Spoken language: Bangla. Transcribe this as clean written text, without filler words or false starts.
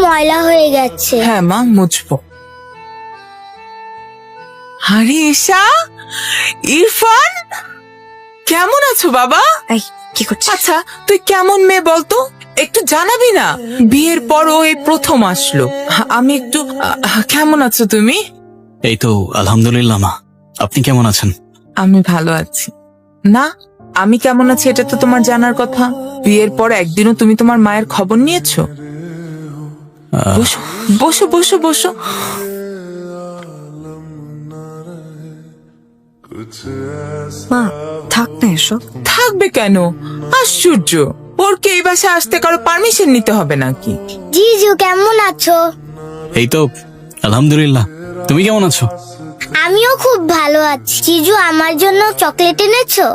ময়লা হয়ে গেছে। হ্যাঁ মা, মুছবো। আরে ঈশা, ইরফান, কেমন আছো বাবা? এই কি করছিস? আচ্ছা, তুই কেমন মেয়ে বলতো, একটু জানাবি না? বিয়ের পরও এই প্রথম আসলো। আমি একটু কেমন আছো তুমি? এই তো আলহামদুলিল্লাহ মা, আপনি কেমন আছেন? আমি ভালো আছি। না, আমি কেমন আছি এটা তো তোমার জানার কথা। বিয়ের পর একদিনও তুমি তোমার মায়ের খবর নিয়েছো? বসো বসো বসো বসো। মা থাক না এসব। থাকবে কেন? আশ্চর্য, ওর কি এই বাসায় আসতে কারো পারমিশন নিতে হবে নাকি? জিজু কেমন আছো? এই তো আলহামদুলিল্লাহ, তুমি কেমন আছো? আমিও খুব ভালো আছি। জিজু আমার জন্য চকলেট এনেছো?